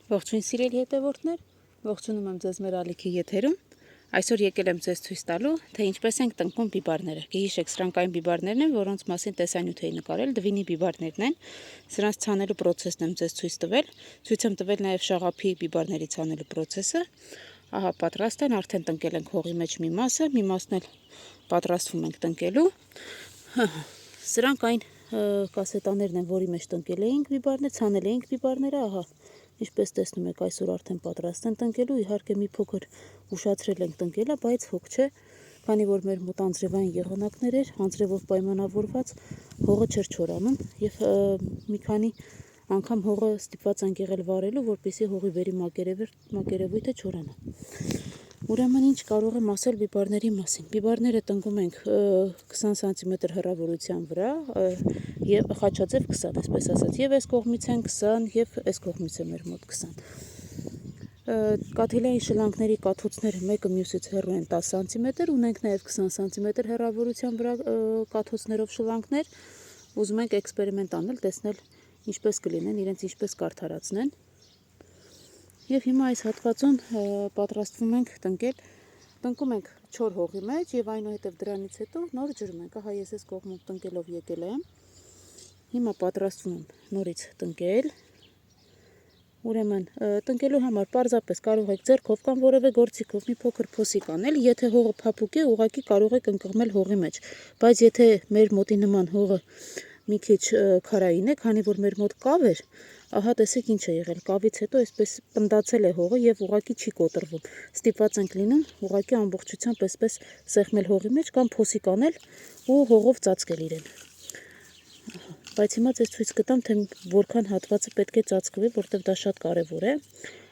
Ողջույն սիրելի հետևորդներ, ողջունում եմ ձեզ մեր ալիքի եթերում։ Այսօր եկել եմ ձեզ ցույց տալու, թե ինչպես ենք տնկում բիբարները։ Գիշեք, սրանք այն բիբարներն են, որոնց մասին տեսանյութ էի նկարել, դվինի բիբարներն են։ Սրանց ցանելու process-ն եմ ձեզ ցույց տվել։ Ցույց եմ տվել նաև շաղափի բիբարների ցանելու process-ը։ Ահա պատրաստ են, արդեն տնկել ենք հողի մեջ մի մասը, մի մասն էլ պատրաստվում ենք տնկելու։ Սրանք այն կասետաներն են, որի մեջ տնկել էինք բիբարներ, ցանել էինք բիբարները, ահա ինչպես տեսնում եք, այսօր արդեն պատրաստ են տնկելու, իհարկե մի փոքր ուշացրել ենք տնկելը, բայց հոգ չէ, քանի որ մեր մոտ անձրևային եղանակներ էր, անձրևով պայմանավորված հողը չէր չորանում եւ մի քանի անգամ հողը ստիպված ենք եղել վարելու, որպեսզի հողի վերի մակերևույթը չորանա։ Ուրեմն ինչ կարող եմ ասել բիբարների մասին։ Բիբարները տնկում ենք 20 սանտիմետր հեռավորության վրա եւ խաչաձև 20, այսպես ասած, եւ այս կողմից են 20 եւ այս կողմից է մեր մոտ 20։ Կաթիլային շլանքների կաթոցները մեկը մյուսից հեռու են 10 սանտիմետր, ունենք նաեւ 20 սանտիմետր հեռավորության վրա կաթոցներով շլանքներ։ Ուզում ենք էքսպերիմենտ անել, տեսնել ինչպես կլինեն, իրենց ինչպես կարդարացնեն։ Եվ հիմա այս հատվածում պատրաստվում ենք տնկել, տնկում ենք չոր հողի մեջ եւ այնուհետեւ դրանից հետո նոր ջրում ենք, ահա ես այս կողմում տնկելով եկել եմ, հիմա պատրաստվում եմ նորից տնկել, ուրեմն տնկելու համար պարզապես կարող եք ձեռքով կամ որևէ գործիքով մի փոքր փոսիկ անել, եթե հողը փափուկ է, ուղղակի կարող եք ընկղմել հողի մեջ, բայց եթե մեր մոտի նման հողը մի քիչ քարային է, քանի որ մեր մոտ կավ էր, ահա տեսեք ինչ է եղել, կավից հետո այսպես պնդացել է հողը եւ ուղղակի չի կոտրվում։ Ստիպված ենք լինում ուղղակի ամբողջությամբ այսպես սեղմել հողի մեջ կամ փոսիկ անել ու հողով ծածկել իրեն։ Բայց հիմա ձեզ ցույց կտամ, թե որքան հատվածը պետք է ծածկվի, որտեղ դա շատ կարեւոր է։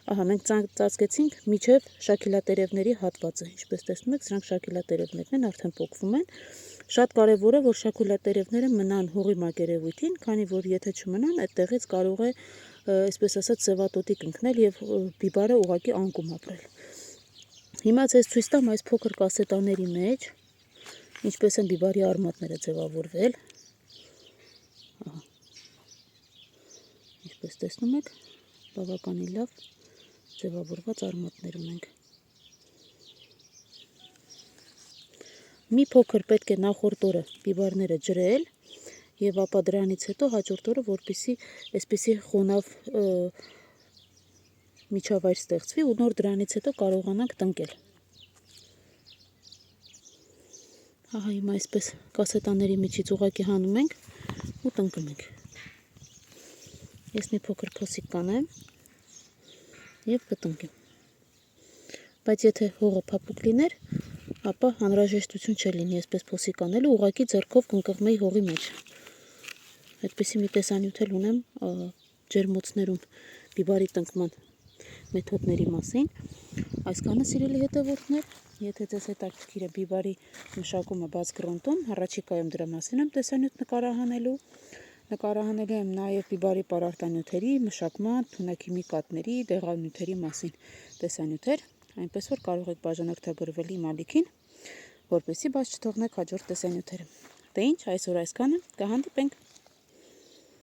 Ահա մենք ծածկեցինք միջև շաքիլատերևների հատվածը, ինչպես տեսնում եք, սրանք շաքիլատերևներն են, արդեն պոկվում են։ Շատ կարևոր է, որ շաքիլատերևները մնան հողի մակերևույթին, քանի որ եթե չմնան, այդտեղից կարող է, այսպես ասած, սևատոտիկ ընկնել եւ բիբարը ուղղակի անկում ապրել։ Հիմա ձեզ ցույց տամ այս փոքր կասետաների մեջ, ինչպես են բիբարի արմատները ձևավորվել։ Ահա։ Ինչպես տեսնում եք, բավականին լավ ձևավորված արմատներ ունենք։ Մի փոքր պետք է նախորդ օրը բիբարները ջրել եւ ապա դրանից հետո հաջորդ օրը, որպեսզի այսպեսի խոնավ միջավայր ստեղծվի ու նոր դրանից հետո կարողանանք տնկել։ Ահա հիմա այսպես կասետաների միջից ուղղակի հանում ենք ու տնկում ենք։ Ես մի փոքր փոսիկ կանեմ եւ կտնկեմ։ Բայց եթե հողը փափուկ լիներ, ապա անհրաժեշտություն չէր լինի այսպես փոսիկ անելու, ուղղակի ձեռքով կընկղմեի հողի մեջ։ Այդպիսի մի տեսանյութ էլ ունեմ ջերմոցներում բիբարի տնկման մեթոդների մասին։ Այսքանը սիրելի հետևորդներ, եթե ձեզ հետաքրքիր է բիբարի մշակումը բաց գրունտում, առաջիկայում դրա մասին եմ տեսանյութ նկարահանելու եմ նաև բիբարի պարարտանյութերի, մշակման, թունաքիմիկատների, դեղանյութերի մասին տեսանյութեր, այնպես որ կարող եք բաժանորդագրվել իմ ալիքին, որպեսզի բաց չթողնեք հաջորդ տեսանյութերը։ Դե ինչ, այսօր այսքանը, կհանդիպենք։